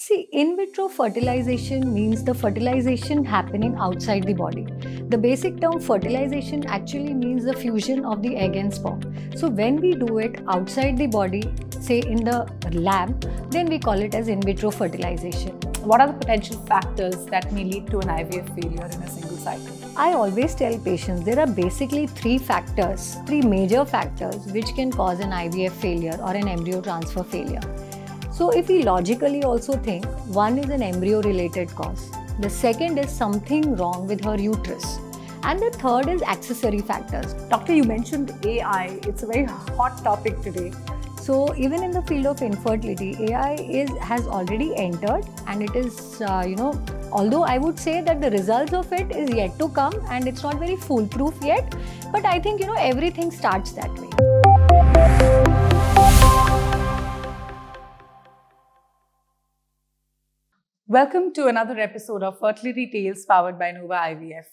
See, in vitro fertilization means the fertilization happening outside the body. The basic term fertilization actually means the fusion of the egg and sperm. So when we do it outside the body, say in the lab, then we call it as in vitro fertilization. What are the potential factors that may lead to an IVF failure in a single cycle? I always tell patients there are basically three major factors which can cause an IVF failure or an embryo transfer failure. So if we logically also think, one is an embryo related cause, the second is something wrong with her uterus, and the third is accessory factors. Doctor, you mentioned AI. It's a very hot topic today. So even in the field of infertility, AI has already entered, and it is, although I would say that the results of it is yet to come and it's not very foolproof yet, but I think, everything starts that way. Welcome to another episode of Fertility Tales powered by Nova IVF,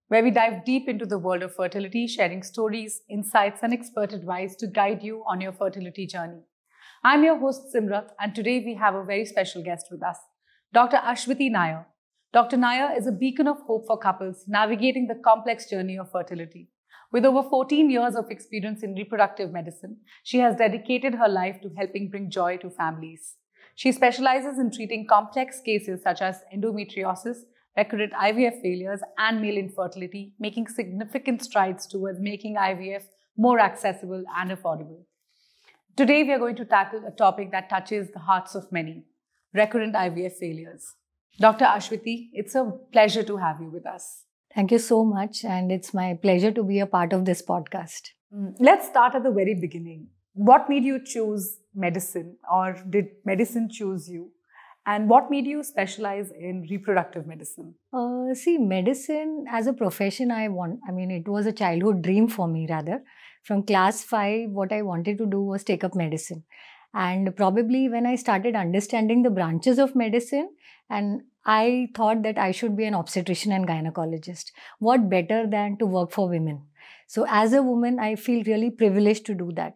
where we dive deep into the world of fertility, sharing stories, insights, and expert advice to guide you on your fertility journey. I'm your host Simrat, and today we have a very special guest with us, Dr. Aswati Nair. Dr. Nair is a beacon of hope for couples navigating the complex journey of fertility. With over 14 years of experience in reproductive medicine, she has dedicated her life to helping bring joy to families. She specializes in treating complex cases such as endometriosis, recurrent IVF failures, and male infertility, making significant strides towards making IVF more accessible and affordable. Today, we are going to tackle a topic that touches the hearts of many, recurrent IVF failures. Dr. Aswati, it's a pleasure to have you with us. Thank you so much, and it's my pleasure to be a part of this podcast. Let's start at the very beginning. What made you choose medicine, or did medicine choose you? And what made you specialize in reproductive medicine? See, medicine as a profession, it was a childhood dream for me rather. From class 5, what I wanted to do was take up medicine. And probably when I started understanding the branches of medicine, and I thought that I should be an obstetrician and gynecologist. What better than to work for women? So as a woman, I feel really privileged to do that.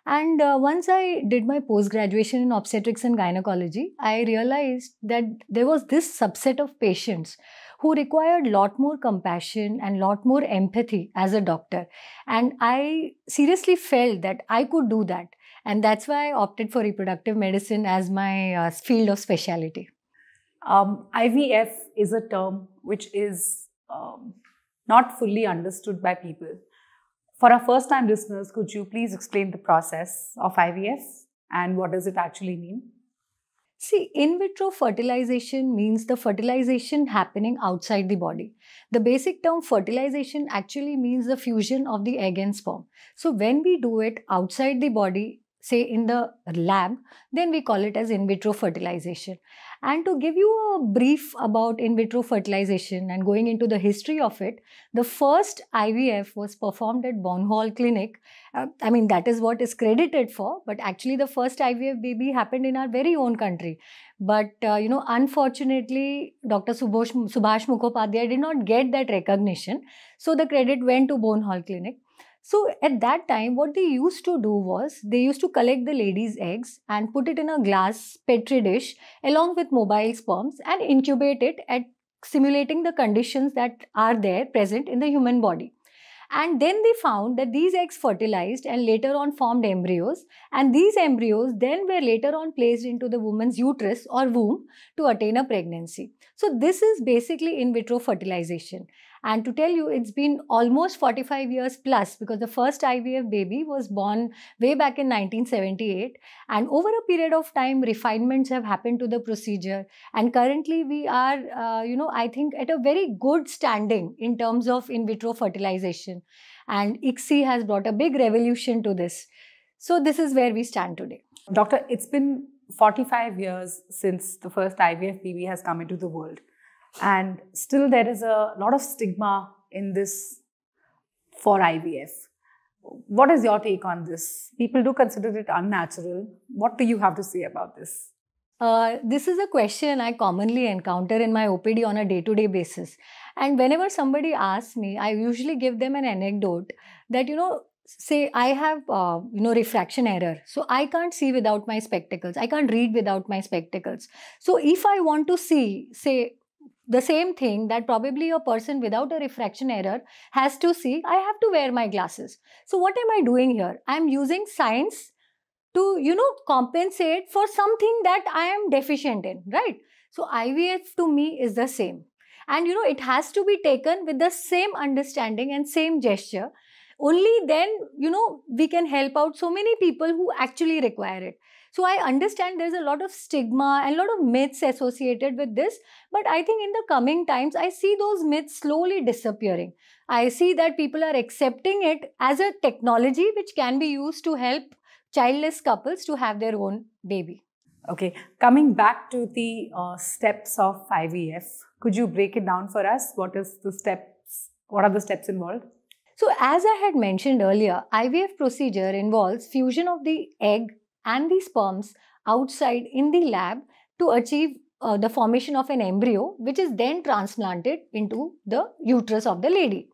And once I did my post-graduation in obstetrics and gynecology, I realized that there was this subset of patients who required a lot more compassion and a lot more empathy as a doctor. And I seriously felt that I could do that. And that's why I opted for reproductive medicine as my field of specialty. IVF is a term which is not fully understood by people. For our first-time listeners, could you please explain the process of IVF and what does it actually mean? See, in vitro fertilization means the fertilization happening outside the body. The basic term fertilization actually means the fusion of the egg and sperm. So when we do it outside the body, say in the lab, then we call it as in vitro fertilization. And to give you a brief about in vitro fertilization and going into the history of it, the first IVF was performed at BornHi clinic. That is what is credited for, but actually the first IVF baby happened in our very own country. But, unfortunately, Dr. Subhash Mukhopadhyay did not get that recognition. So the credit went to BornHi clinic. So at that time, what they used to do was, they used to collect the ladies' eggs and put it in a glass petri dish along with mobile sperms and incubate it at simulating the conditions that are there present in the human body. And then they found that these eggs fertilized and later on formed embryos, and these embryos then were later on placed into the woman's uterus or womb to attain a pregnancy. So this is basically in vitro fertilization. And to tell you, it's been almost 45 years plus, because the first IVF baby was born way back in 1978. And over a period of time, refinements have happened to the procedure. And currently we are, I think at a very good standing in terms of in vitro fertilization. And ICSI has brought a big revolution to this. So this is where we stand today. Doctor, it's been 45 years since the first IVF baby has come into the world. And still there is a lot of stigma in this for IVF. What is your take on this? People do consider it unnatural. What do you have to say about this? This is a question I commonly encounter in my OPD on a day-to-day basis. And whenever somebody asks me, I usually give them an anecdote that, say I have, refraction error. So I can't see without my spectacles. I can't read without my spectacles. So if I want to see, say, the same thing that probably a person without a refraction error has to see, I have to wear my glasses. So what am I doing here? I'm using science to, compensate for something that I am deficient in, right? So IVF to me is the same. And, it has to be taken with the same understanding and same gesture. Only then, we can help out so many people who actually require it. So I understand there's a lot of stigma and a lot of myths associated with this. But I think in the coming times, I see those myths slowly disappearing. I see that people are accepting it as a technology which can be used to help childless couples to have their own baby. Okay, coming back to the steps of IVF, could you break it down for us? What are the steps involved? So as I had mentioned earlier, IVF procedure involves fusion of the egg and the sperms outside in the lab to achieve the formation of an embryo, which is then transplanted into the uterus of the lady.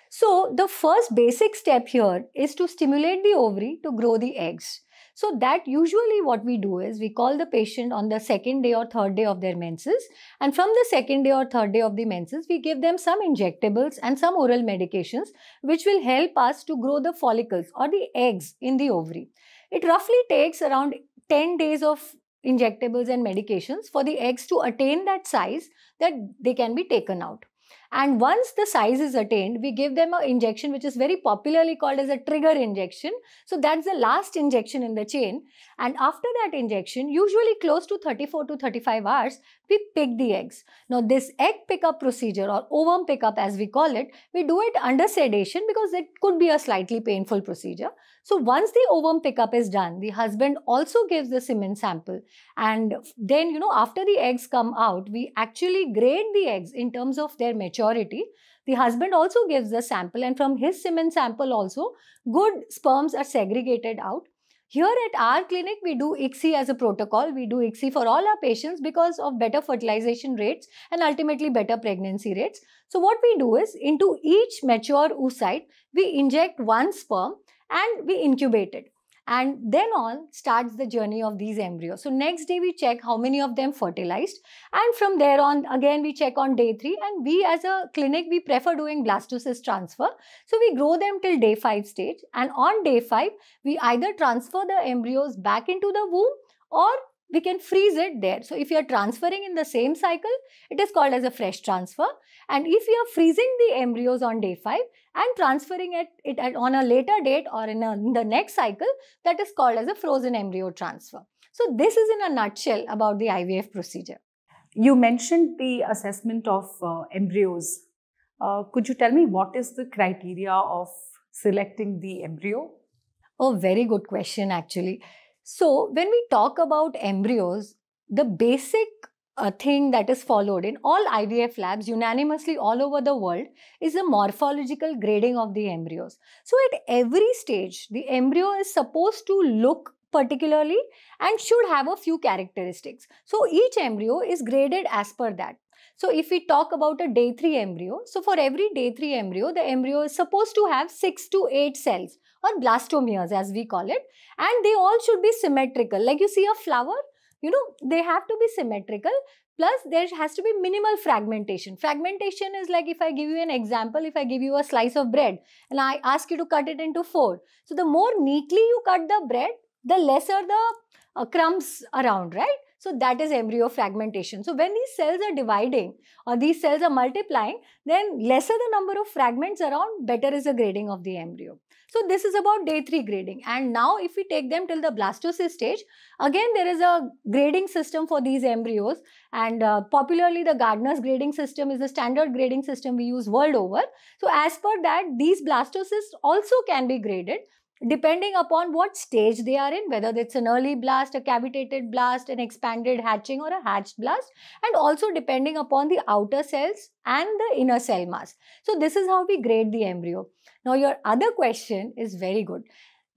So the first basic step here is to stimulate the ovary to grow the eggs. So that usually what we do is we call the patient on the second day or third day of their menses, and from the second day or third day of the menses, we give them some injectables and some oral medications which will help us to grow the follicles or the eggs in the ovary. It roughly takes around 10 days of injectables and medications for the eggs to attain that size that they can be taken out. And once the size is attained, we give them an injection which is very popularly called as a trigger injection. So that's the last injection in the chain. And after that injection, usually close to 34 to 35 hours, we pick the eggs. Now this egg pickup procedure, or ovum pickup as we call it, we do it under sedation because it could be a slightly painful procedure. So once the ovum pickup is done, the husband also gives the semen sample. And then, after the eggs come out, we actually grade the eggs in terms of their maturity. The husband also gives the sample, and from his semen sample also, good sperms are segregated out. Here at our clinic, we do ICSI as a protocol. We do ICSI for all our patients because of better fertilization rates and ultimately better pregnancy rates. So what we do is, into each mature oocyte, we inject one sperm and we incubate it. And then on starts the journey of these embryos. So next day we check how many of them fertilized, and from there on again we check on day 3, and we as a clinic, we prefer doing blastocyst transfer. So we grow them till day 5 stage, and on day 5 we either transfer the embryos back into the womb or we can freeze it there. So if you are transferring in the same cycle, it is called as a fresh transfer. And if you are freezing the embryos on day 5 and transferring it on a later date or in the next cycle, that is called as a frozen embryo transfer. So this is in a nutshell about the IVF procedure. You mentioned the assessment of embryos. Could you tell me what is the criteria of selecting the embryo? Oh, very good question actually. So when we talk about embryos, the basic thing that is followed in all IVF labs unanimously all over the world is the morphological grading of the embryos. So at every stage, the embryo is supposed to look particularly and should have a few characteristics. So each embryo is graded as per that. So if we talk about a day 3 embryo, so for every day 3 embryo, the embryo is supposed to have 6 to 8 cells, or blastomeres as we call it, and they all should be symmetrical. Like you see a flower, they have to be symmetrical. Plus, there has to be minimal fragmentation. Fragmentation is like, if I give you an example, if I give you a slice of bread and I ask you to cut it into 4. So the more neatly you cut the bread, the lesser the crumbs around, right? So that is embryo fragmentation. So when these cells are dividing or these cells are multiplying, then lesser the number of fragments around, better is the grading of the embryo. So this is about day 3 grading. And now if we take them till the blastocyst stage, again there is a grading system for these embryos, and popularly the Gardner's grading system is the standard grading system we use world over. So as per that, these blastocysts also can be graded depending upon what stage they are in, whether it's an early blast, a cavitated blast, an expanded hatching, or a hatched blast, and also depending upon the outer cells and the inner cell mass. So this is how we grade the embryo. Now your other question is very good.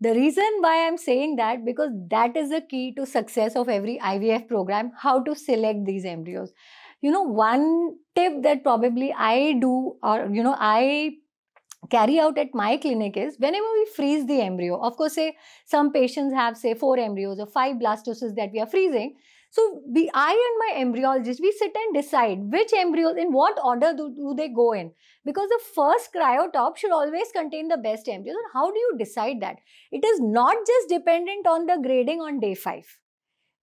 The reason why I'm saying that, because that is the key to success of every IVF program, how to select these embryos. One tip that probably I do, or I carry out at my clinic is, whenever we freeze the embryo, of course, say some patients have say 4 embryos or 5 blastocysts that we are freezing. So I and my embryologist, we sit and decide which embryos, in what order do they go in. Because the first cryotop should always contain the best embryos. And how do you decide that? It is not just dependent on the grading on day 5.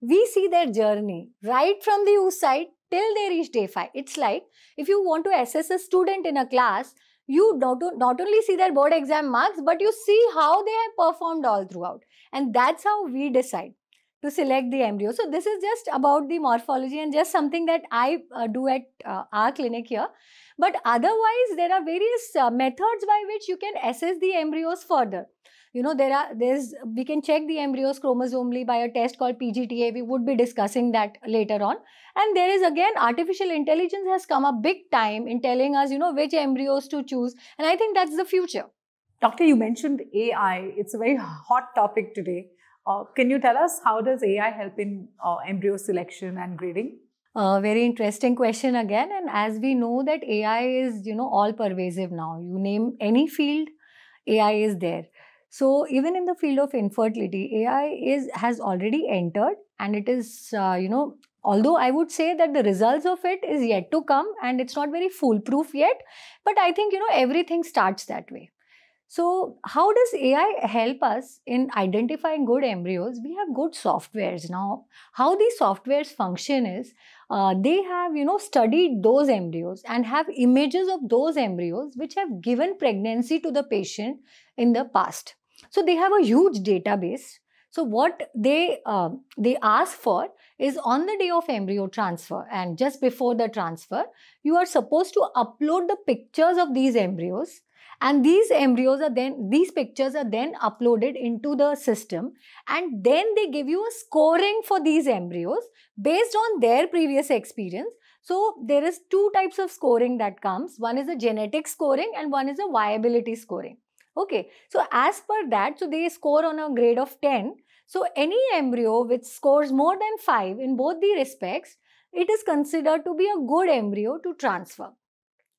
We see their journey right from the oocyte till they reach day 5. It's like if you want to assess a student in a class, you not only see their board exam marks, but you see how they have performed all throughout. And that's how we decide to select the embryo. So this is just about the morphology and just something that I do at our clinic here. But otherwise, there are various methods by which you can assess the embryos further. You know, we can check the embryos chromosomally by a test called PGTA. We would be discussing that later on. And there is again, artificial intelligence has come up big time in telling us, you know, which embryos to choose. And I think that's the future. Doctor, you mentioned AI. It's a very hot topic today. Can you tell us how does AI help in embryo selection and grading? Very interesting question again. And as we know that AI is, you know, all pervasive now. You name any field, AI is there. So even in the field of infertility, AI has already entered, and it is, although I would say that the results of it is yet to come and it's not very foolproof yet, but I think, you know, everything starts that way. So how does AI help us in identifying good embryos? We have good softwares now. How these softwares function is, they have, you know, studied those embryos and have images of those embryos which have given pregnancy to the patient in the past. So they have a huge database. So what they ask for is, on the day of embryo transfer and just before the transfer, you are supposed to upload the pictures of these embryos. And these pictures are then uploaded into the system, and then they give you a scoring for these embryos based on their previous experience. So there is 2 types of scoring that comes. One is a genetic scoring and one is a viability scoring. Okay, so as per that, so they score on a grade of 10. So any embryo which scores more than 5 in both the respects, it is considered to be a good embryo to transfer.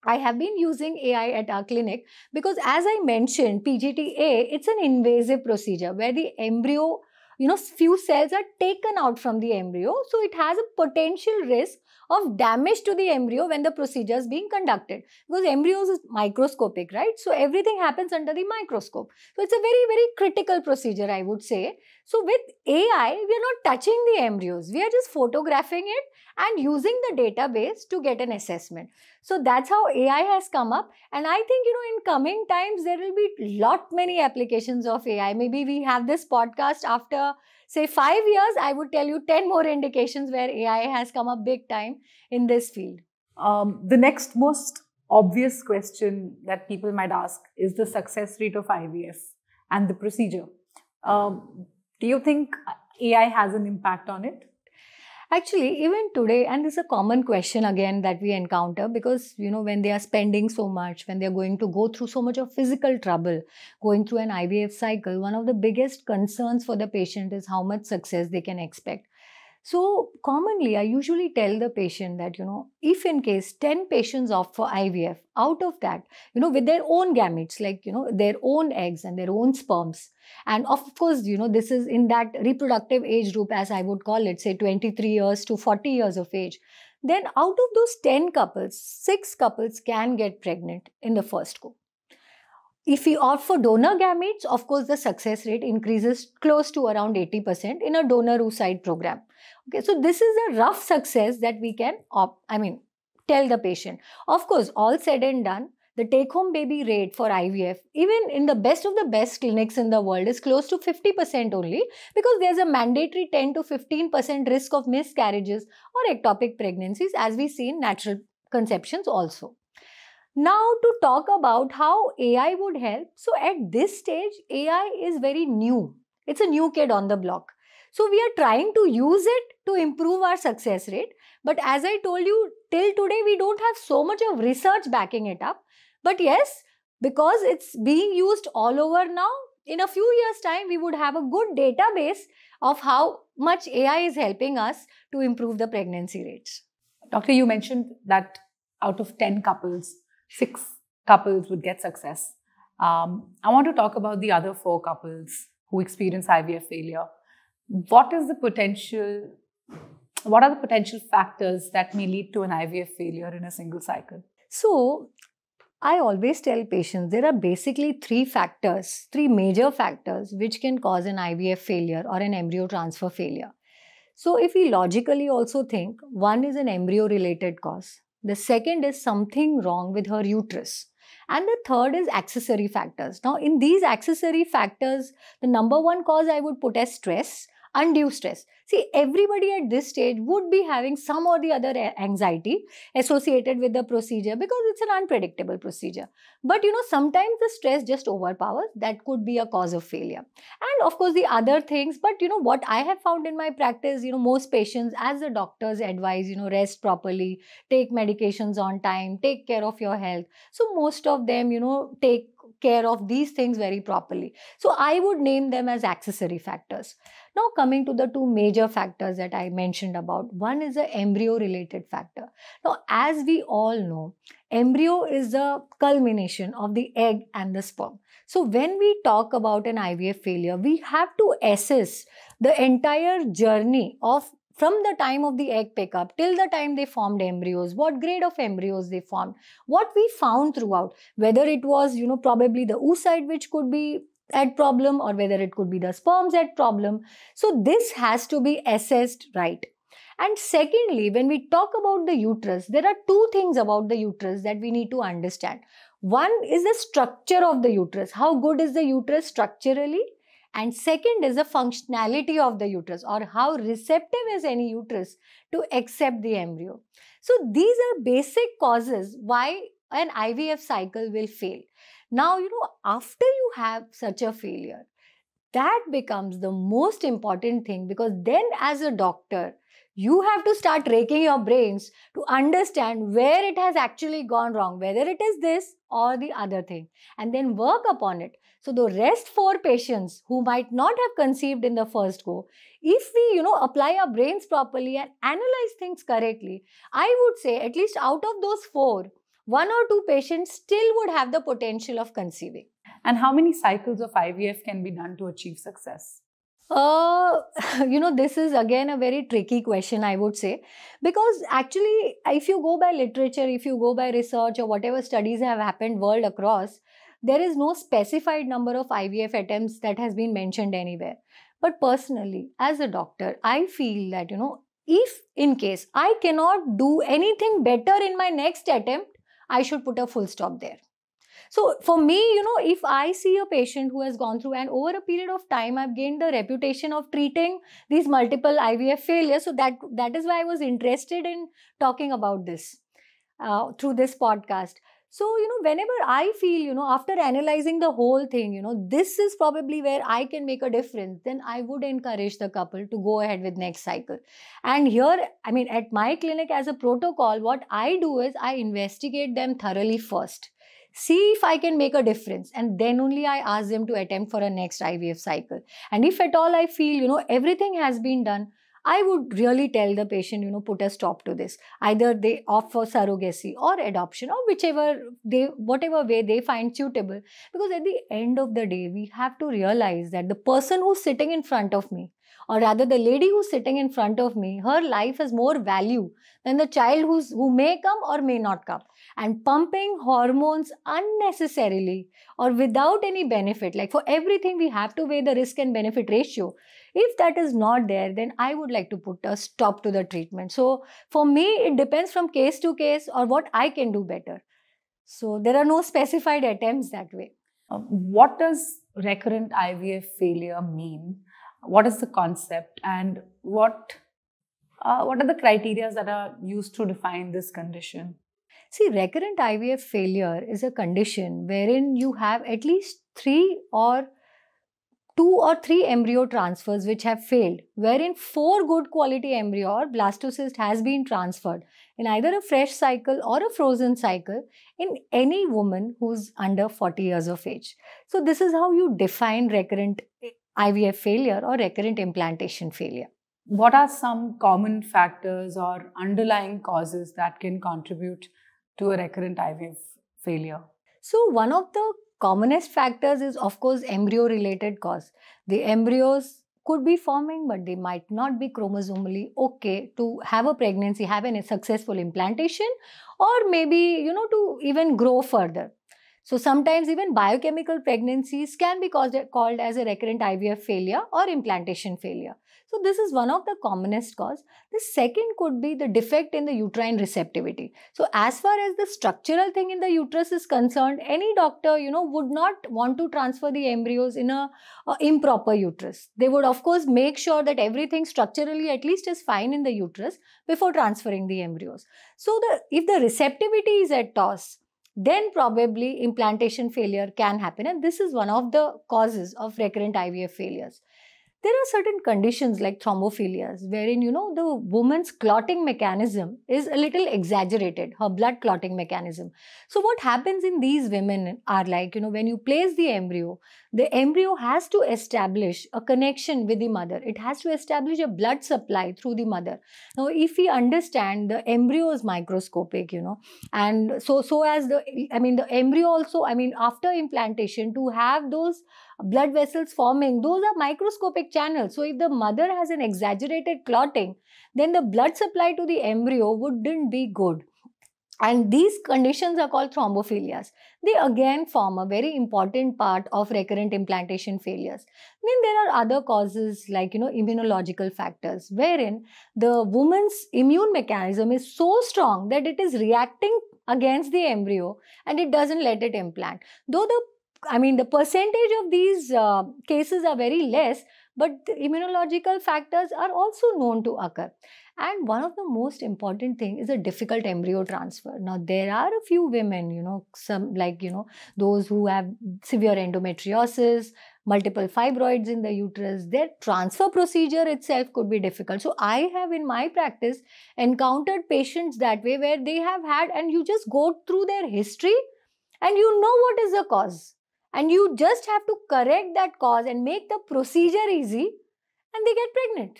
I have been using AI at our clinic because, as I mentioned, PGTA, it's an invasive procedure where the embryo, you know, few cells are taken out from the embryo. So it has a potential risk of damage to the embryo when the procedure is being conducted, because embryos is microscopic, right? So everything happens under the microscope. So it's a very, very critical procedure, I would say. So with AI, we are not touching the embryos. We are just photographing it and using the database to get an assessment. So that's how AI has come up. And I think, you know, in coming times, there will be many applications of AI. Maybe we have this podcast after, say, 5 years, I would tell you 10 more indications where AI has come up big time in this field. The next most obvious question that people might ask is the success rate of IVF and the procedure. Do you think AI has an impact on it? Actually, even today, and this is a common question again that we encounter, because, you know, when they are spending so much, when they are going to go through so much of physical trouble, going through an IVF cycle, one of the biggest concerns for the patient is how much success they can expect. So commonly, I usually tell the patient that, you know, if in case 10 patients opt for IVF, out of that, you know, with their own gametes, like, you know, their own eggs and their own sperms. And of course, you know, this is in that reproductive age group, as I would call it, say 23 years to 40 years of age. Then out of those 10 couples, 6 couples can get pregnant in the first go. If we opt for donor gametes, of course, the success rate increases close to around 80% in a donor oocyte program. Okay, so this is a rough success that we can tell the patient. Of course, all said and done, the take-home baby rate for IVF, even in the best of the best clinics in the world, is close to 50% only, because there's a mandatory 10 to 15% risk of miscarriages or ectopic pregnancies, as we see in natural conceptions also. Now, to talk about how AI would help. So at this stage, AI is very new. It's a new kid on the block. So we are trying to use it to improve our success rate. But as I told you, till today, we don't have so much of research backing it up. But yes, because it's being used all over now, in a few years' time, we would have a good database of how much AI is helping us to improve the pregnancy rates. Doctor, you mentioned that out of 10 couples, 6 couples would get success. I want to talk about the other 4 couples who experience IVF failure. What are the potential factors that may lead to an IVF failure in a single cycle? So, I always tell patients there are basically 3 major factors which can cause an IVF failure or an embryo transfer failure. So, if we logically also think, one is an embryo related cause, the second is something wrong with her uterus, and the third is accessory factors. Now, in these accessory factors, the number one cause I would put as stress, undue stress. See, everybody at this stage would be having some or the other anxiety associated with the procedure because it's an unpredictable procedure. But sometimes the stress just overpowers. That could be a cause of failure. And of course, the other things, but what I have found in my practice, most patients, as the doctors advise, rest properly, take medications on time, take care of your health. So most of them, take care of these things very properly. So I would name them as accessory factors. Now coming to the 2 major factors that I mentioned about, one is the embryo related factor. Now as we all know, embryo is the culmination of the egg and the sperm. So when we talk about an IVF failure, we have to assess the entire journey of from the time of the egg pickup till the time they formed embryos, what grade of embryos they formed, what we found throughout, whether it was, probably the oocyte which could be at problem or whether it could be the sperms at problem. So this has to be assessed right. And secondly, when we talk about the uterus, there are 2 things about the uterus that we need to understand. One is the structure of the uterus. How good is the uterus structurally? And second is the functionality of the uterus, or how receptive is any uterus to accept the embryo. So these are basic causes why an IVF cycle will fail. Now, after you have such a failure, that becomes the most important thing, because then as a doctor, you have to start raking your brains to understand where it has actually gone wrong, whether it is this or the other thing, and then work upon it. So the rest 4 patients who might not have conceived in the first go, if we, apply our brains properly and analyze things correctly, I would say at least out of those 4, 1 or 2 patients still would have the potential of conceiving. And how many cycles of IVF can be done to achieve success? This is again a very tricky question, I would say, because actually, if you go by literature, if you go by research or whatever studies have happened world across, there is no specified number of IVF attempts that has been mentioned anywhere. But personally, as a doctor, I feel that, if in case I cannot do anything better in my next attempt, I should put a full stop there. So for me, if I see a patient who has gone through, and over a period of time, I've gained the reputation of treating these multiple IVF failures. So that is why I was interested in talking about this through this podcast. So, whenever I feel, after analyzing the whole thing, this is probably where I can make a difference, then I would encourage the couple to go ahead with next cycle. And here, at my clinic as a protocol, what I do is I investigate them thoroughly first. See if I can make a difference, and then only I ask them to attempt for a next IVF cycle. And if at all I feel, everything has been done, I would really tell the patient, put a stop to this. Either they opt for surrogacy or adoption, or whatever way they find suitable. Because at the end of the day, we have to realize that the person who's sitting in front of me, or rather the lady who's sitting in front of me, her life has more value than the child who may come or may not come. And pumping hormones unnecessarily or without any benefit, like for everything we have to weigh the risk and benefit ratio. If that is not there, then I would like to put a stop to the treatment. So for me, it depends from case to case or what I can do better. So there are no specified attempts that way. What does recurrent IVF failure mean? What is the concept, and what are the criteria that are used to define this condition? See, recurrent IVF failure is a condition wherein you have at least 2 or 3 embryo transfers which have failed, wherein 4 good quality embryo or blastocyst has been transferred in either a fresh cycle or a frozen cycle in any woman who's under 40 years of age. So this is how you define recurrent IVF failure or recurrent implantation failure. What are some common factors or underlying causes that can contribute to a recurrent IVF failure? So one of the commonest factors is, of course, embryo-related cause. The embryos could be forming, but they might not be chromosomally okay to have a pregnancy, have a successful implantation, or maybe, to even grow further. So sometimes even biochemical pregnancies can be called as a recurrent IVF failure or implantation failure. So this is one of the commonest cause. The second could be the defect in the uterine receptivity. So as far as the structural thing in the uterus is concerned, any doctor, would not want to transfer the embryos in a improper uterus. They would of course make sure that everything structurally at least is fine in the uterus before transferring the embryos. So if the receptivity is at toss, then probably implantation failure can happen, and this is one of the causes of recurrent IVF failures. There are certain conditions like thrombophilias wherein, the woman's clotting mechanism is a little exaggerated, her blood clotting mechanism. So what happens in these women are like, when you place the embryo has to establish a connection with the mother. It has to establish a blood supply through the mother. Now, if we understand the embryo is microscopic, and so as the embryo also, after implantation, to have those blood vessels forming, those are microscopic channels. So if the mother has an exaggerated clotting, then the blood supply to the embryo wouldn't be good. And these conditions are called thrombophilias. They again form a very important part of recurrent implantation failures. Then there are other causes like, immunological factors, wherein the woman's immune mechanism is so strong that it is reacting against the embryo and it doesn't let it implant. Though the percentage of these cases are very less, but the immunological factors are also known to occur. And one of the most important thing is a difficult embryo transfer. Now, there are a few women, those who have severe endometriosis, multiple fibroids in the uterus, their transfer procedure itself could be difficult. So I have in my practice encountered patients that way where they have had, and you just go through their history and you know what is the cause. And you just have to correct that cause and make the procedure easy, and they get pregnant.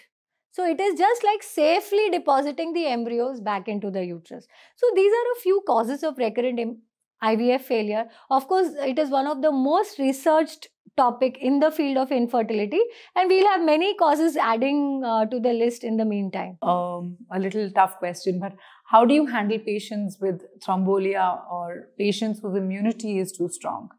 So it is just like safely depositing the embryos back into the uterus. So these are a few causes of recurrent IVF failure. Of course, it is one of the most researched topic in the field of infertility, and we'll have many causes adding to the list in the meantime. A little tough question, but how do you handle patients with thrombophilias or patients whose immunity is too strong?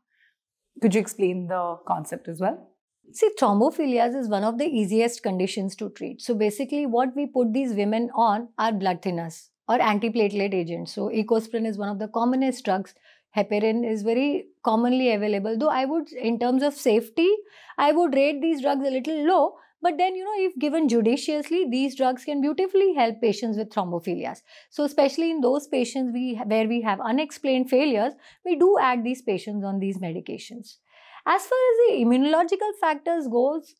Could you explain the concept as well? See, thrombophilias is one of the easiest conditions to treat. So basically what we put these women on are blood thinners or antiplatelet agents. So ecosprin is one of the commonest drugs. Heparin is very commonly available. Though I would, in terms of safety, I would rate these drugs a little low. But then, if given judiciously, these drugs can beautifully help patients with thrombophilias. So especially in those patients where we have unexplained failures, we do add these patients on these medications. As far as the immunological factors goes,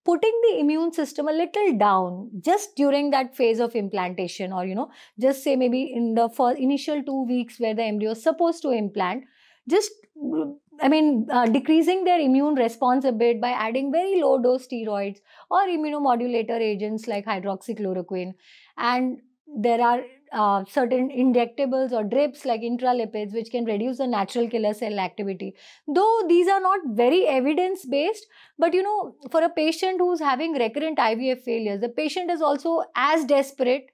putting the immune system a little down just during that phase of implantation, or, just say maybe in the initial 2 weeks where the embryo is supposed to implant, just decreasing their immune response a bit by adding very low dose steroids or immunomodulator agents like hydroxychloroquine. And there are certain injectables or drips like intralipids which can reduce the natural killer cell activity. Though these are not very evidence based, but for a patient who's having recurrent IVF failures, the patient is also as desperate,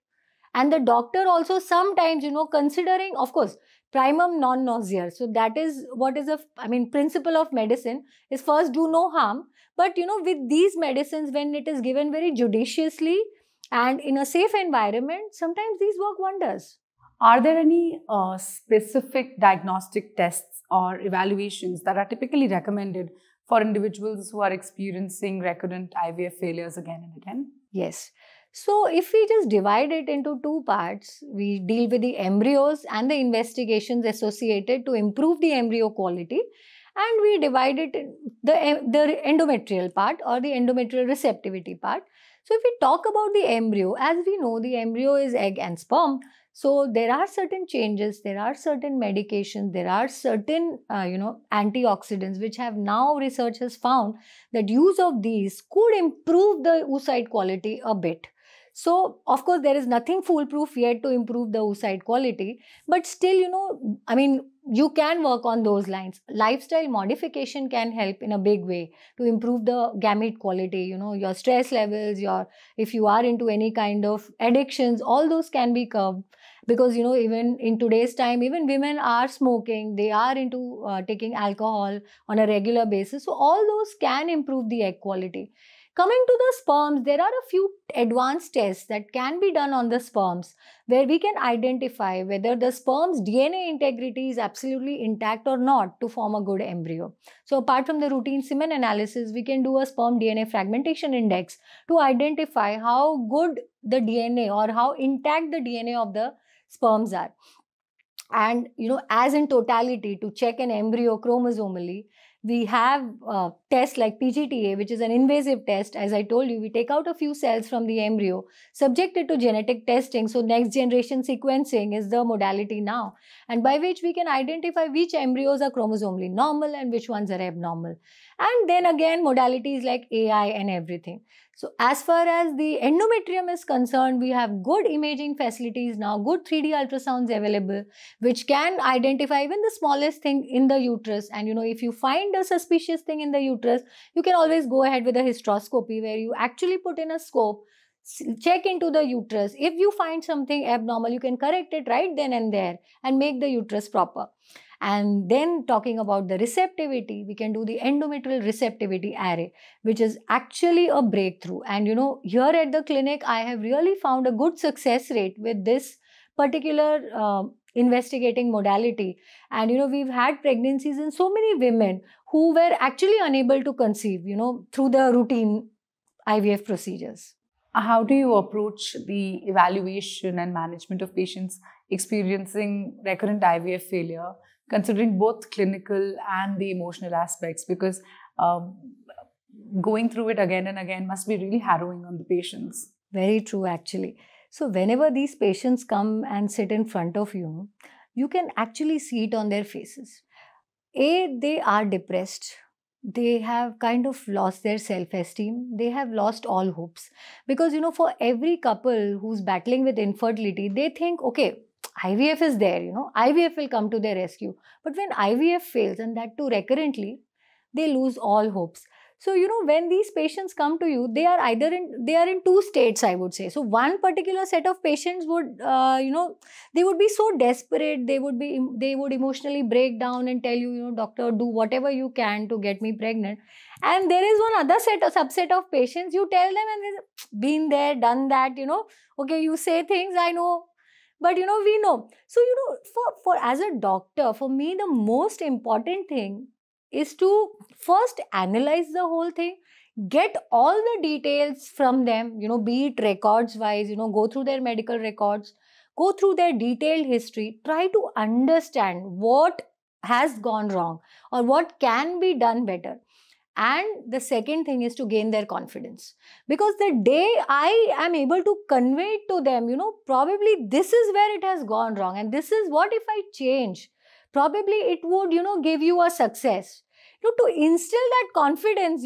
and the doctor also sometimes, considering, of course, primum non nocere. So that is what is principle of medicine is first do no harm. But with these medicines, when it is given very judiciously and in a safe environment, sometimes these work wonders. Are there any specific diagnostic tests or evaluations that are typically recommended for individuals who are experiencing recurrent IVF failures again and again? Yes. So if we just divide it into two parts, we deal with the embryos and the investigations associated to improve the embryo quality, and we divide it in the endometrial part or the endometrial receptivity part. So if we talk about the embryo, as we know, the embryo is egg and sperm. So there are certain changes, there are certain medications, there are certain antioxidants which have now research has found that use of these could improve the oocyte quality a bit. So, of course, there is nothing foolproof yet to improve the oocyte quality, but still, you can work on those lines. Lifestyle modification can help in a big way to improve the gamete quality, your stress levels, if you are into any kind of addictions, all those can be curbed. Because, even in today's time, even women are smoking, they are into taking alcohol on a regular basis. So all those can improve the egg quality. Coming to the sperms, there are a few advanced tests that can be done on the sperms where we can identify whether the sperm's DNA integrity is absolutely intact or not to form a good embryo. So apart from the routine semen analysis, we can do a sperm DNA fragmentation index to identify how good the DNA or how intact the DNA of the sperms are. And, as in totality, to check an embryo chromosomally, we have tests like PGTA, which is an invasive test. As I told you, we take out a few cells from the embryo, subject it to genetic testing. So next generation sequencing is the modality now, and by which we can identify which embryos are chromosomally normal and which ones are abnormal. And then again, modalities like AI and everything. So as far as the endometrium is concerned, we have good imaging facilities now, good 3D ultrasounds available, which can identify even the smallest thing in the uterus. And if you find a suspicious thing in the uterus, you can always go ahead with a hysteroscopy where you actually put in a scope, check into the uterus. If you find something abnormal, you can correct it right then and there and make the uterus proper. And then talking about the receptivity, we can do the endometrial receptivity array, which is actually a breakthrough. And here at the clinic, I have really found a good success rate with this particular investigating modality. And we've had pregnancies in so many women who were actually unable to conceive, through the routine IVF procedures. How do you approach the evaluation and management of patients experiencing recurrent IVF failure, considering both clinical and the emotional aspects? Because going through it again and again must be really harrowing on the patients. Very true, actually. So whenever these patients come and sit in front of you, you can actually see it on their faces. They are depressed. They have kind of lost their self-esteem. They have lost all hopes. Because, for every couple who's battling with infertility, they think, okay, IVF is there, IVF will come to their rescue. But when IVF fails, and that too recurrently, they lose all hopes. So, when these patients come to you, they are in two states, I would say. So, one particular set of patients would, they would be so desperate, they would emotionally break down and tell you, doctor, do whatever you can to get me pregnant. And there is one other subset of patients, you tell them and they've been there, done that, okay, you say things, I know. But, we know. So, for as a doctor, for me, the most important thing is to first analyze the whole thing, get all the details from them, be it records wise, go through their medical records, go through their detailed history, try to understand what has gone wrong or what can be done better. And the second thing is to gain their confidence. Because the day I am able to convey it to them, probably this is where it has gone wrong and this is what if I change, probably it would, give you a success. To instill that confidence,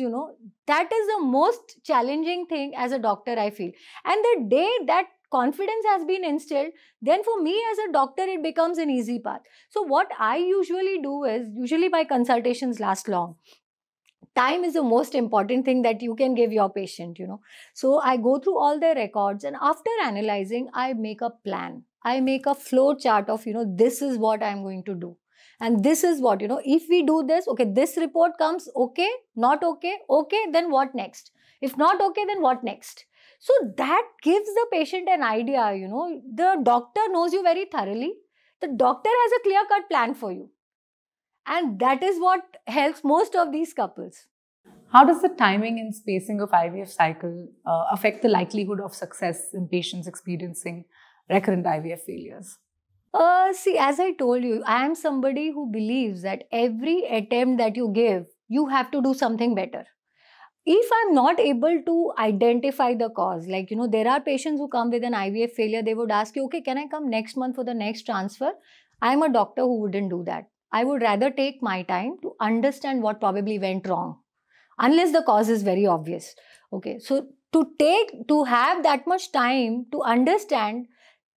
that is the most challenging thing as a doctor, I feel. And the day that confidence has been instilled, then for me as a doctor, it becomes an easy path. So what I usually do is, usually my consultations last long. Time is the most important thing that you can give your patient, So I go through all their records and after analyzing, I make a plan. I make a flow chart of, this is what I'm going to do. And this is what, if we do this, okay, this report comes, okay, not okay, okay, then what next? If not okay, then what next? So that gives the patient an idea, the doctor knows you very thoroughly. The doctor has a clear-cut plan for you. And that is what helps most of these couples. How does the timing and spacing of IVF cycle affect the likelihood of success in patients experiencing recurrent IVF failures? See, as I told you, I am somebody who believes that every attempt that you give, you have to do something better. If I'm not able to identify the cause, like, there are patients who come with an IVF failure, they would ask you, okay, can I come next month for the next transfer? I'm a doctor who wouldn't do that. I would rather take my time to understand what probably went wrong, unless the cause is very obvious. Okay, so to have that much time to understand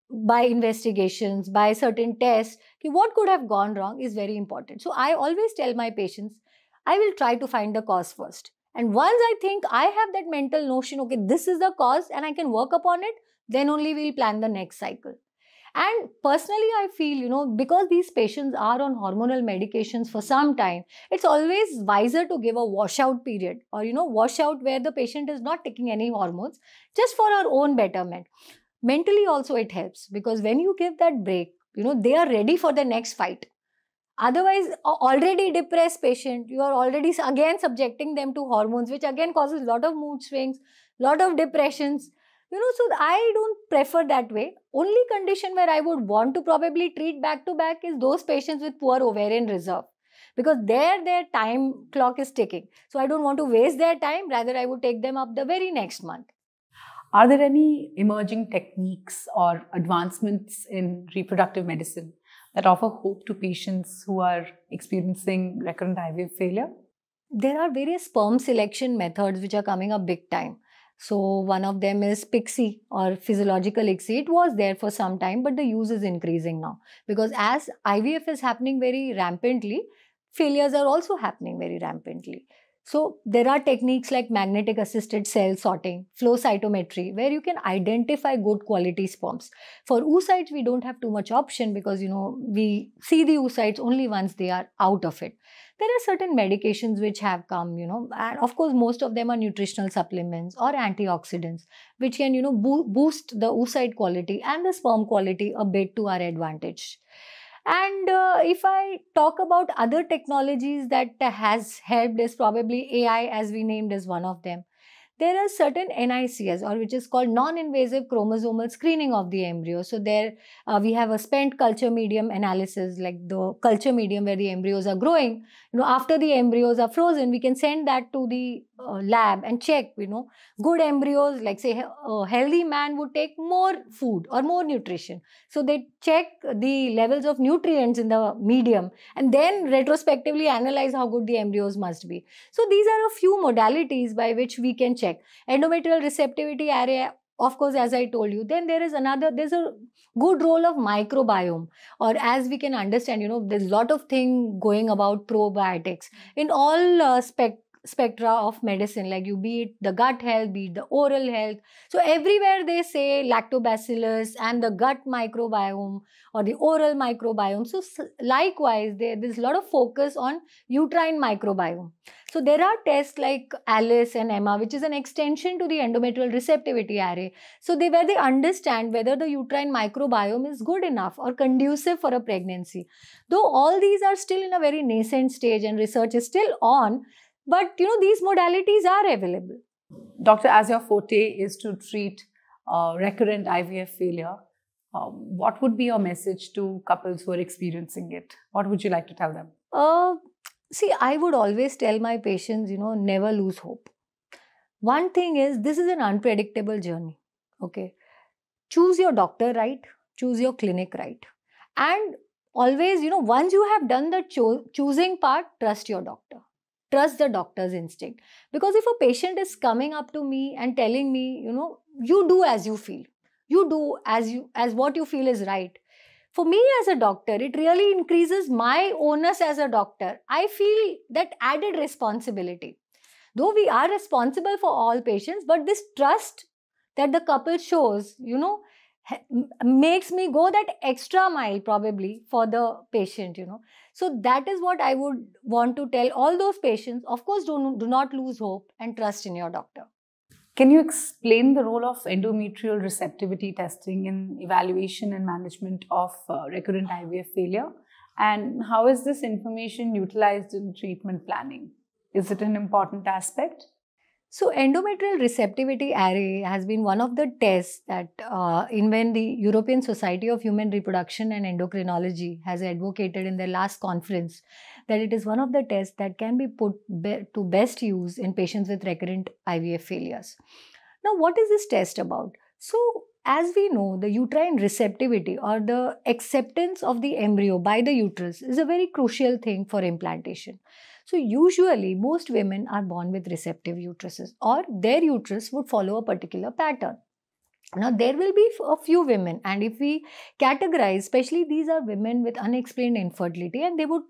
by investigations, by certain tests, what could have gone wrong is very important. So I always tell my patients, I will try to find the cause first. And once I think I have that mental notion, okay, this is the cause and I can work upon it, then only we'll plan the next cycle. And personally, I feel, because these patients are on hormonal medications for some time, it's always wiser to give a washout period or, washout where the patient is not taking any hormones just for our own betterment. Mentally also it helps, because when you give that break, they are ready for the next fight. Otherwise, already depressed patient, you are already again subjecting them to hormones, which again causes a lot of mood swings, lot of depressions. So I don't prefer that way. Only condition where I would want to probably treat back to back is those patients with poor ovarian reserve, because their time clock is ticking. So I don't want to waste their time. Rather, I would take them up the very next month. Are there any emerging techniques or advancements in reproductive medicine that offer hope to patients who are experiencing recurrent IVF failure? There are various sperm selection methods which are coming up big time. So one of them is PIXI or physiological ICSI. It was there for some time, but the use is increasing now, because as IVF is happening very rampantly, failures are also happening very rampantly. So there are techniques like magnetic assisted cell sorting, flow cytometry, where you can identify good quality sperms. For oocytes, we don't have too much option, because we see the oocytes only once they are out of it. There are certain medications which have come, and of course most of them are nutritional supplements or antioxidants, which can, boost the oocyte quality and the sperm quality a bit to our advantage. And if I talk about other technologies that has helped, is probably AI, as we named as one of them. There are certain NICS, or which is called non-invasive chromosomal screening of the embryo. So there we have a spent culture medium analysis, like the culture medium where the embryos are growing. After the embryos are frozen, we can send that to the lab and check, good embryos, like say a healthy man would take more food or more nutrition. So they check the levels of nutrients in the medium and then retrospectively analyze how good the embryos must be. So these are a few modalities by which we can check. Endometrial receptivity array, of course, as I told you. Then there's a good role of microbiome, or as we can understand, there's a lot of thing going about probiotics in all spectra of medicine, like be it the gut health, be it the oral health. So everywhere they say lactobacillus and the gut microbiome or the oral microbiome. So likewise, there's a lot of focus on uterine microbiome. So there are tests like ALICE and EMMA, which is an extension to the endometrial receptivity array. So where they understand whether the uterine microbiome is good enough or conducive for a pregnancy. Though all these are still in a very nascent stage and research is still on, but these modalities are available. Doctor, as your forte is to treat recurrent IVF failure, what would be your message to couples who are experiencing it? What would you like to tell them? See, I would always tell my patients, never lose hope. One thing is, this is an unpredictable journey. Okay. Choose your doctor right, choose your clinic right. And always, once you have done the choosing part, trust your doctor. Trust the doctor's instinct. Because if a patient is coming up to me and telling me, you do as you feel. You do as what you feel is right. For me as a doctor, it really increases my onus as a doctor. I feel that added responsibility. Though we are responsible for all patients, but this trust that the couple shows, makes me go that extra mile probably for the patient, So that is what I would want to tell all those patients. Of course, do not lose hope and trust in your doctor. Can you explain the role of endometrial receptivity testing in evaluation and management of recurrent IVF failure? And how is this information utilized in treatment planning? Is it an important aspect? So endometrial receptivity array has been one of the tests that when the European Society of Human Reproduction and Endocrinology has advocated in their last conference, that it is one of the tests that can be put to best use in patients with recurrent IVF failures. Now, what is this test about? So, as we know, the uterine receptivity or the acceptance of the embryo by the uterus is a very crucial thing for implantation. So usually most women are born with receptive uteruses, or their uterus would follow a particular pattern. Now, there will be a few women, and if we categorize, especially these are women with unexplained infertility, and they would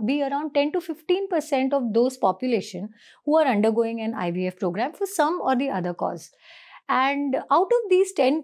be around 10 to 15% of those population who are undergoing an IVF program for some or the other cause. And out of these 10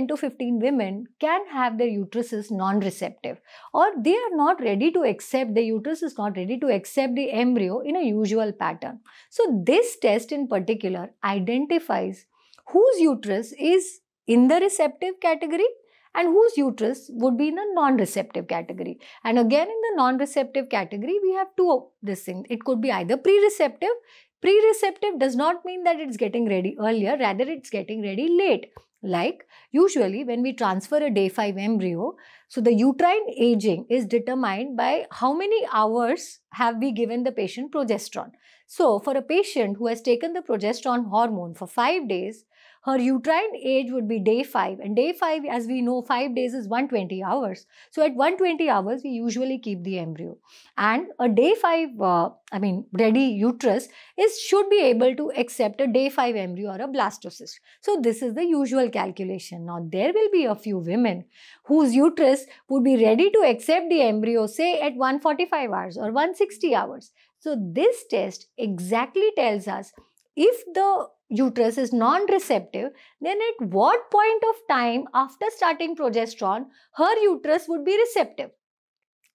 to 15 women can have their uteruses non-receptive, or they are not ready to accept, the uterus is not ready to accept the embryo in a usual pattern. So this test in particular identifies whose uterus is in the receptive category and whose uterus would be in the non-receptive category. And again, in the non-receptive category, we have two of this thing. It could be either pre-receptive. Pre-receptive does not mean that it's getting ready earlier, rather it's getting ready late. Like usually when we transfer a day 5 embryo, so the uterine aging is determined by how many hours have we given the patient progesterone. So for a patient who has taken the progesterone hormone for 5 days, her uterine age would be day 5, and day 5, as we know, 5 days is 120 hours. So at 120 hours, we usually keep the embryo. And a day 5, ready uterus should be able to accept a day 5 embryo or a blastocyst. So this is the usual calculation. Now there will be a few women whose uterus would be ready to accept the embryo, say at 145 hours or 160 hours. So this test exactly tells us if the uterus is non-receptive, then at what point of time after starting progesterone, her uterus would be receptive.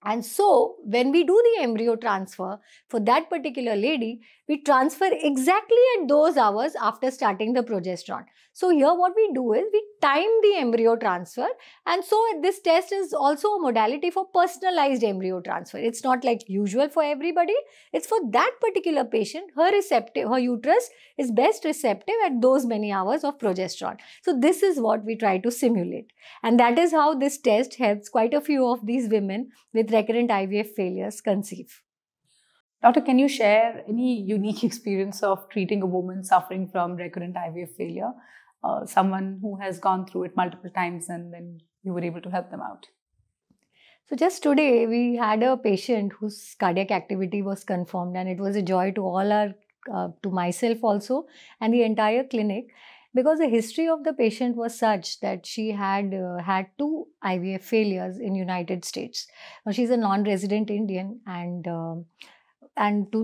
And so, when we do the embryo transfer for that particular lady, we transfer exactly at those hours after starting the progesterone. So, here what we do is we time the embryo transfer, and so this test is also a modality for personalized embryo transfer. It's not like usual for everybody. It's for that particular patient, her uterus is best receptive at those many hours of progesterone. So, this is what we try to simulate. And that is how this test helps quite a few of these women with recurrent IVF failures conceive. Doctor, can you share any unique experience of treating a woman suffering from recurrent IVF failure? Someone who has gone through it multiple times and then you were able to help them out? So just today, we had a patient whose cardiac activity was confirmed, and it was a joy to all to myself also and the entire clinic, because the history of the patient was such that she had had 2 IVF failures in United States. Now, she's a non-resident Indian,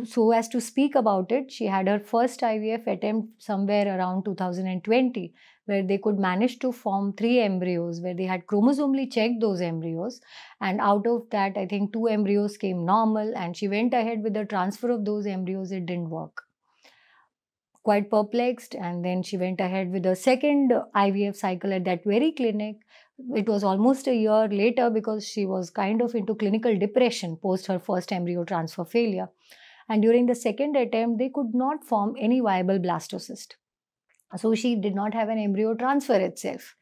so as to speak about it, she had her first IVF attempt somewhere around 2020, where they could manage to form 3 embryos, where they had chromosomally checked those embryos, and out of that, I think 2 embryos came normal, and she went ahead with the transfer of those embryos. It didn't work. Quite perplexed, and then she went ahead with a second IVF cycle at that very clinic. It was almost a year later, because she was kind of into clinical depression post her first embryo transfer failure. And during the second attempt, they could not form any viable blastocyst. So she did not have an embryo transfer itself.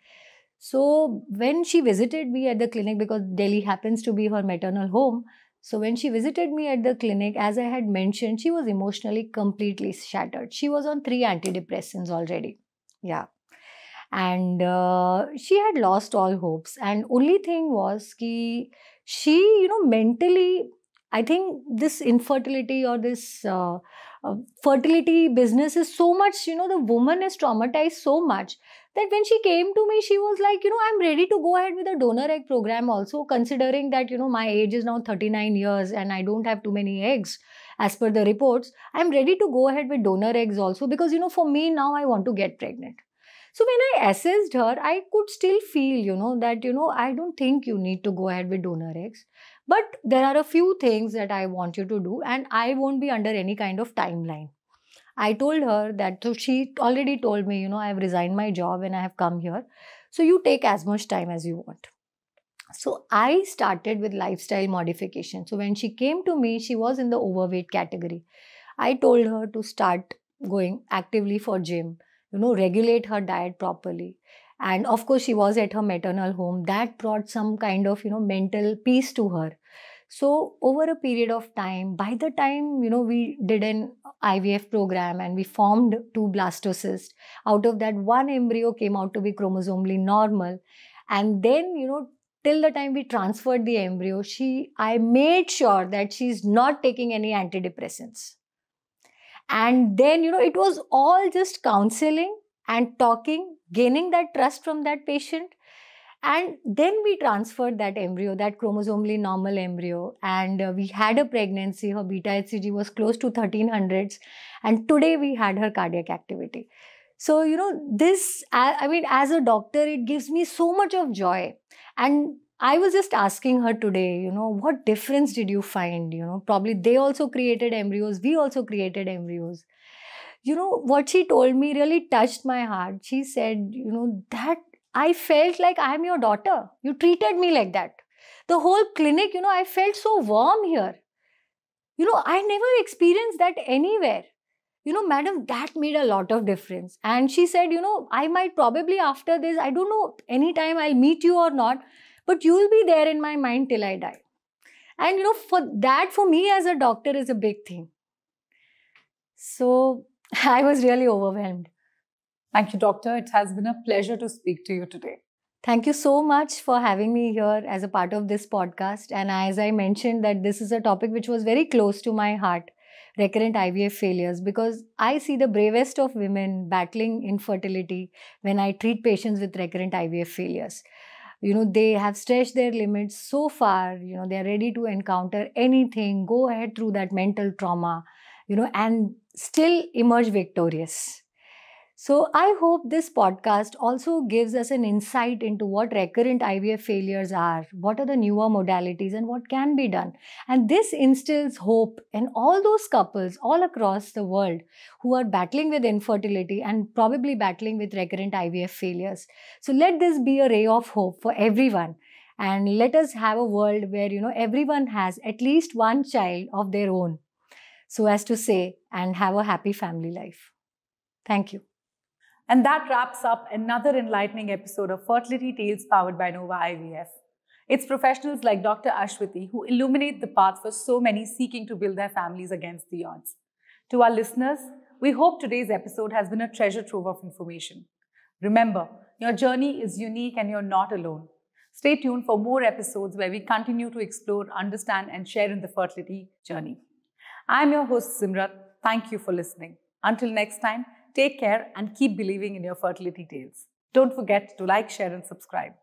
So when she visited me at the clinic, because Delhi happens to be her maternal home, so when she visited me at the clinic, as I had mentioned, she was emotionally completely shattered. She was on 3 antidepressants already. Yeah. And she had lost all hopes. And only thing was she, mentally, I think this infertility or this fertility business is so much, the woman is traumatized so much that when she came to me, she was like, I'm ready to go ahead with a donor egg program also, considering that, my age is now 39 years and I don't have too many eggs as per the reports. I'm ready to go ahead with donor eggs also, because, for me now I want to get pregnant. So when I assessed her, I could still feel, that, I don't think you need to go ahead with donor eggs. But there are a few things that I want you to do, and I won't be under any kind of timeline. I told her that, so she already told me, I have resigned my job and I have come here. So you take as much time as you want. So I started with lifestyle modification. So when she came to me, she was in the overweight category. I told her to start going actively for gym, regulate her diet properly. And of course, she was at her maternal home. That brought some kind of, mental peace to her. So over a period of time, by the time, we did an IVF program and we formed 2 blastocysts, out of that 1 embryo came out to be chromosomally normal. And then, till the time we transferred the embryo, I made sure that she's not taking any antidepressants. And then, it was all just counseling and talking, gaining that trust from that patient. And then we transferred that embryo, that chromosomally normal embryo, and we had a pregnancy. Her beta HCG was close to 1300s, and today we had her cardiac activity. So, this, I mean, as a doctor, it gives me so much of joy. And I was just asking her today, what difference did you find? Probably they also created embryos, we also created embryos. What she told me really touched my heart. She said, that I felt like I'm your daughter. You treated me like that. The whole clinic, I felt so warm here. I never experienced that anywhere. Madam, that made a lot of difference. And she said, I might probably after this, I don't know, anytime I'll meet you or not, but you will be there in my mind till I die. And, for me as a doctor is a big thing. So I was really overwhelmed. Thank you, doctor. It has been a pleasure to speak to you today. Thank you so much for having me here as a part of this podcast. And as I mentioned, that this is a topic which was very close to my heart, recurrent IVF failures, because I see the bravest of women battling infertility when I treat patients with recurrent IVF failures. They have stretched their limits so far, they're ready to encounter anything, go ahead through that mental trauma, and still emerge victorious. So I hope this podcast also gives us an insight into what recurrent IVF failures are, what are the newer modalities, and what can be done. And this instills hope in all those couples all across the world who are battling with infertility and probably battling with recurrent IVF failures. So let this be a ray of hope for everyone. And let us have a world where, everyone has at least one child of their own, so as to say, and have a happy family life. Thank you. And that wraps up another enlightening episode of Fertility Tales powered by Nova IVF. It's professionals like Dr. Aswati who illuminate the path for so many seeking to build their families against the odds. To our listeners, we hope today's episode has been a treasure trove of information. Remember, your journey is unique and you're not alone. Stay tuned for more episodes where we continue to explore, understand, and share in the fertility journey. I'm your host, Simrat. Thank you for listening. Until next time, take care and keep believing in your fertility tales. Don't forget to like, share, and subscribe.